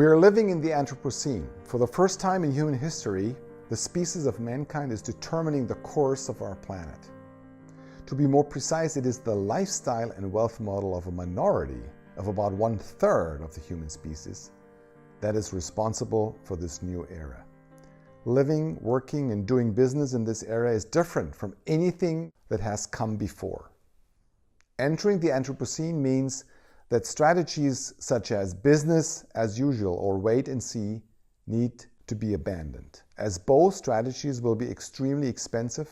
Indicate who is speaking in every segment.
Speaker 1: We are living in the Anthropocene. For the first time in human history, the species of mankind is determining the course of our planet. To be more precise, it is the lifestyle and wealth model of a minority of about 1/3 of the human species that is responsible for this new era. Living, working, and doing business in this era is different from anything that has come before. Entering the Anthropocene means that strategies such as business as usual or wait and see need to be abandoned, as both strategies will be extremely expensive,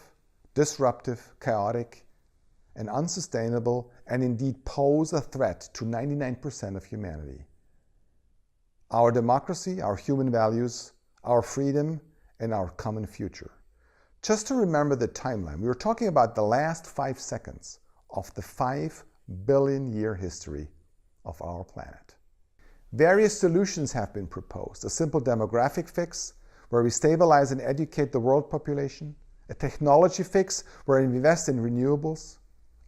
Speaker 1: disruptive, chaotic, and unsustainable, and indeed pose a threat to 99% of humanity. Our democracy, our human values, our freedom, and our common future. Just to remember the timeline, we were talking about the last 5 seconds of the 5 billion year history of our planet. Various solutions have been proposed. A simple demographic fix, where we stabilize and educate the world population. A technology fix, where we invest in renewables.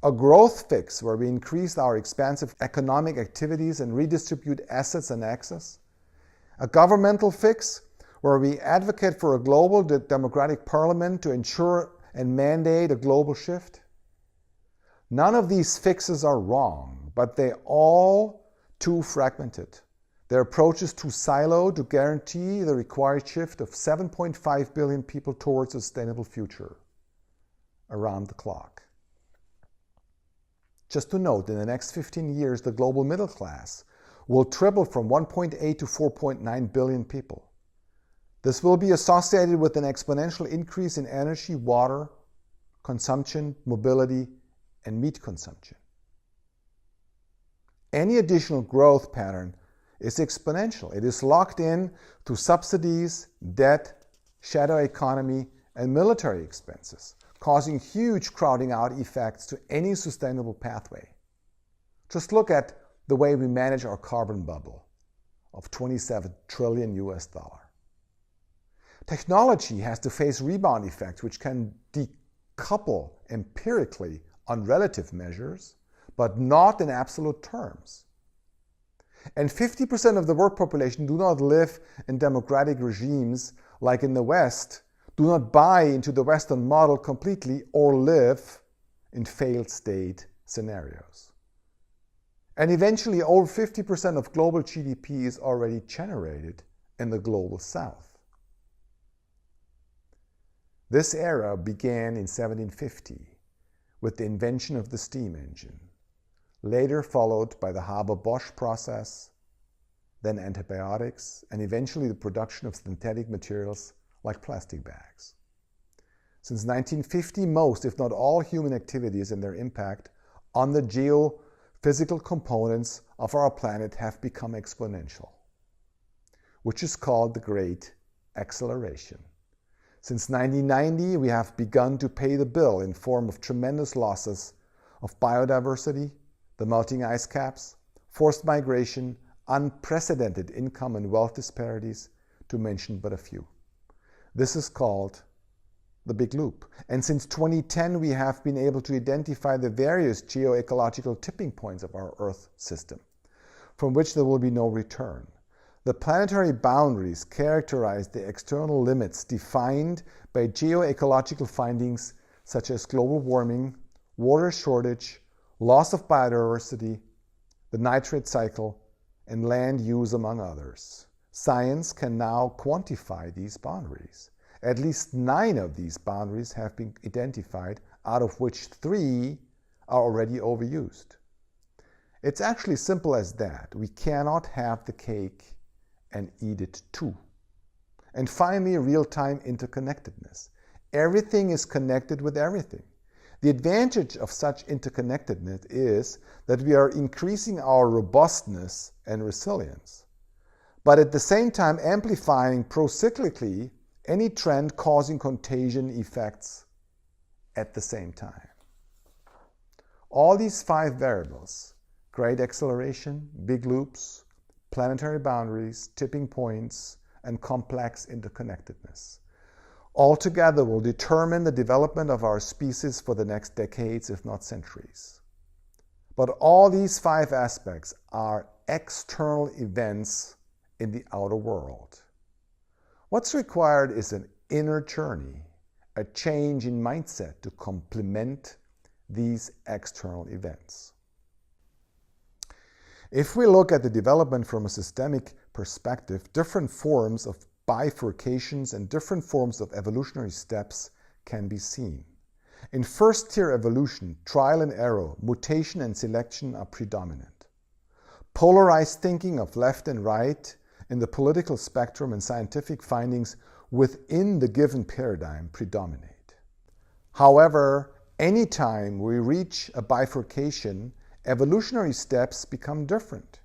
Speaker 1: A growth fix, where we increase our expansive economic activities and redistribute assets and access. A governmental fix, where we advocate for a global democratic parliament to ensure and mandate a global shift. None of these fixes are wrong, but they're all too fragmented. Their approach is too siloed to guarantee the required shift of 7.5 billion people towards a sustainable future around the clock. Just to note, in the next 15 years, the global middle class will triple from 1.8 to 4.9 billion people. This will be associated with an exponential increase in energy, water consumption, mobility, and meat consumption. Any additional growth pattern is exponential. It is locked in through subsidies, debt, shadow economy, and military expenses, causing huge crowding out effects to any sustainable pathway. Just look at the way we manage our carbon bubble of $27 trillion. Technology has to face rebound effects, which can decouple empirically on relative measures, but not in absolute terms. And 50% of the world population do not live in democratic regimes like in the West, do not buy into the Western model completely, or live in failed state scenarios. And eventually, over 50% of global GDP is already generated in the global South. This era began in 1750 with the invention of the steam engine, later followed by the Haber-Bosch process, then antibiotics, and eventually the production of synthetic materials like plastic bags. Since 1950, most, if not all, human activities and their impact on the geophysical components of our planet have become exponential, which is called the Great Acceleration. Since 1990, we have begun to pay the bill in form of tremendous losses of biodiversity, the melting ice caps, forced migration, unprecedented income and wealth disparities, to mention but a few. This is called the Big Loop. And since 2010, we have been able to identify the various geoecological tipping points of our Earth system, from which there will be no return. The planetary boundaries characterize the external limits defined by geoecological findings such as global warming, water shortage, loss of biodiversity, the nitrate cycle, and land use, among others. Science can now quantify these boundaries. At least 9 of these boundaries have been identified, out of which 3 are already overused. It's actually simple as that. We cannot have the cake and eat it too. And finally, real-time interconnectedness. Everything is connected with everything. The advantage of such interconnectedness is that we are increasing our robustness and resilience, but at the same time amplifying procyclically any trend causing contagion effects at the same time. All these 5 variables, great acceleration, big loops, planetary boundaries, tipping points, and complex interconnectedness, altogether will determine the development of our species for the next decades, if not centuries. But all these 5 aspects are external events in the outer world. What's required is an inner journey, a change in mindset to complement these external events. If we look at the development from a systemic perspective, different forms of bifurcations and different forms of evolutionary steps can be seen. In first-tier evolution, trial and error, mutation and selection are predominant. Polarized thinking of left and right in the political spectrum and scientific findings within the given paradigm predominate. However, anytime we reach a bifurcation, evolutionary steps become different.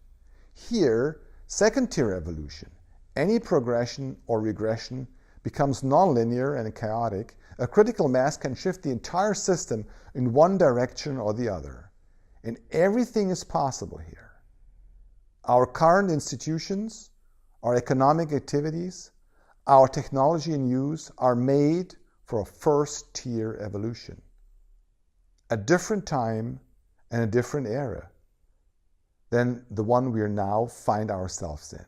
Speaker 1: Here, second-tier evolution, any progression or regression becomes nonlinear and chaotic. A critical mass can shift the entire system in one direction or the other. And everything is possible here. Our current institutions, our economic activities, our technology in use are made for a first-tier evolution. A different time and a different era than the one we now find ourselves in.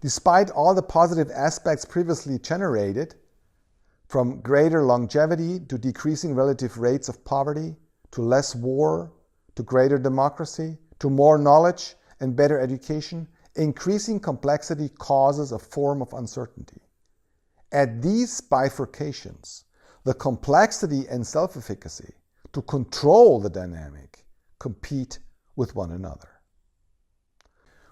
Speaker 1: Despite all the positive aspects previously generated, from greater longevity to decreasing relative rates of poverty, to less war, to greater democracy, to more knowledge and better education, increasing complexity causes a form of uncertainty. At these bifurcations, the complexity and self-efficacy to control the dynamic compete with one another.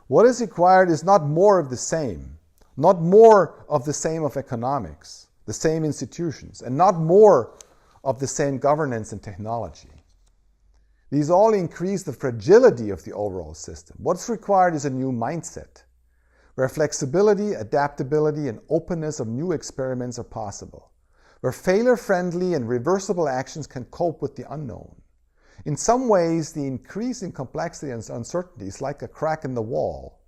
Speaker 1: What is required is not more of the same, not more of the same of economics, the same institutions, and not more of the same governance and technology. These all increase the fragility of the overall system. What's required is a new mindset, where flexibility, adaptability, and openness of new experiments are possible, where failure-friendly and reversible actions can cope with the unknown. In some ways, the increase in complexity and uncertainty is like a crack in the wall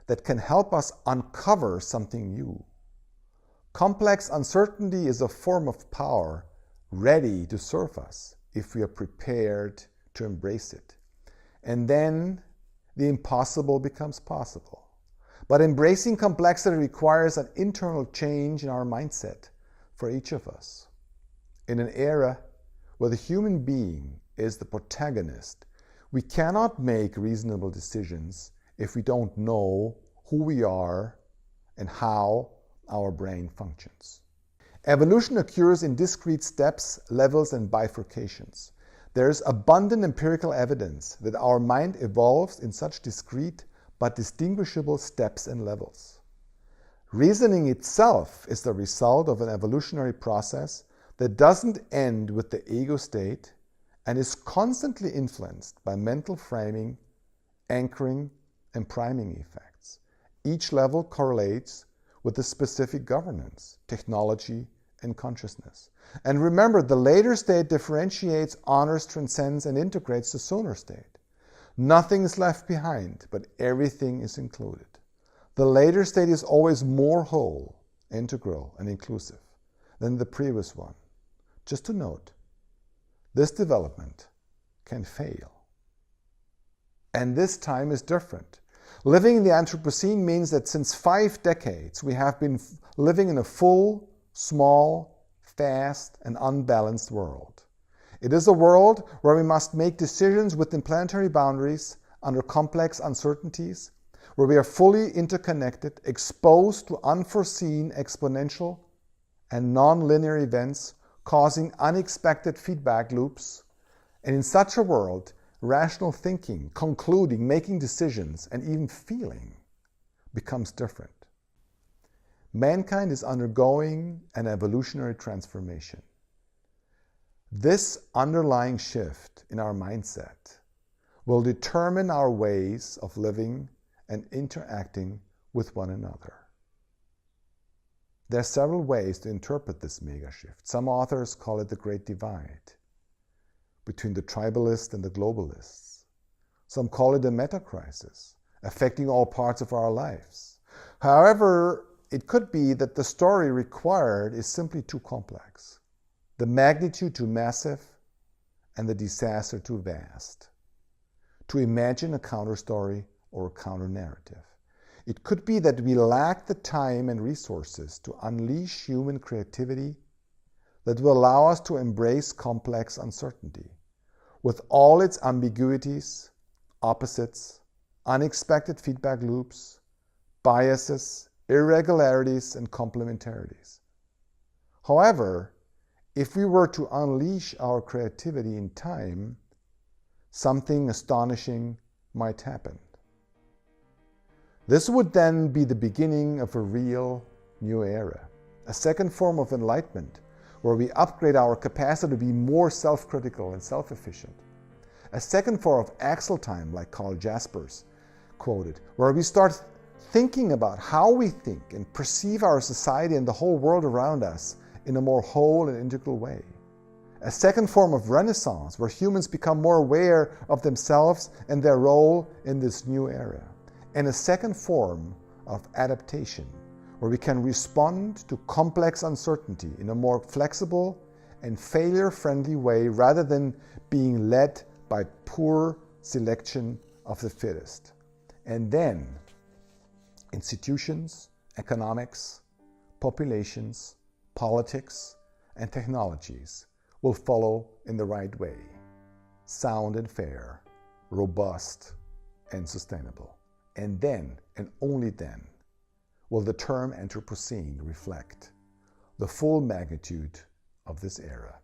Speaker 1: that can help us uncover something new. Complex uncertainty is a form of power ready to serve us if we are prepared to embrace it. And then the impossible becomes possible. But embracing complexity requires an internal change in our mindset for each of us. In an era where the human being is the protagonist, we cannot make reasonable decisions if we don't know who we are and how our brain functions. Evolution occurs in discrete steps, levels, and bifurcations. There is abundant empirical evidence that our mind evolves in such discrete but distinguishable steps and levels. Reasoning itself is the result of an evolutionary process that doesn't end with the ego state and is constantly influenced by mental framing, anchoring, and priming effects. Each level correlates with the specific governance, technology, and consciousness. And remember, the later state differentiates, honors, transcends, and integrates the sooner state. Nothing is left behind, but everything is included. The later state is always more whole, integral, and inclusive than the previous one. Just to note, this development can fail. And this time is different. Living in the Anthropocene means that since 5 decades, we have been living in a full, small, fast, and unbalanced world. It is a world where we must make decisions within planetary boundaries under complex uncertainties, where we are fully interconnected, exposed to unforeseen, exponential, and non-linear events causing unexpected feedback loops. And in such a world, rational thinking, concluding, making decisions, and even feeling becomes different. Mankind is undergoing an evolutionary transformation. This underlying shift in our mindset will determine our ways of living and interacting with one another. There are several ways to interpret this mega shift. Some authors call it the Great Divide between the tribalists and the globalists. Some call it a meta-crisis affecting all parts of our lives. However, it could be that the story required is simply too complex, the magnitude too massive, and the disaster too vast to imagine a counter-story or a counter-narrative. It could be that we lack the time and resources to unleash human creativity that will allow us to embrace complex uncertainty, with all its ambiguities, opposites, unexpected feedback loops, biases, irregularities, and complementarities. However, if we were to unleash our creativity in time, something astonishing might happen. This would then be the beginning of a real new era, a second form of enlightenment, where we upgrade our capacity to be more self-critical and self-efficient. A second form of Axel time, like Karl Jaspers quoted, where we start thinking about how we think and perceive our society and the whole world around us in a more whole and integral way. A second form of Renaissance, where humans become more aware of themselves and their role in this new era. And a second form of adaptation, where we can respond to complex uncertainty in a more flexible and failure-friendly way rather than being led by poor selection of the fittest. And then institutions, economics, populations, politics, and technologies will follow in the right way, sound and fair, robust and sustainable. And then, and only then, will the term Anthropocene reflect the full magnitude of this era.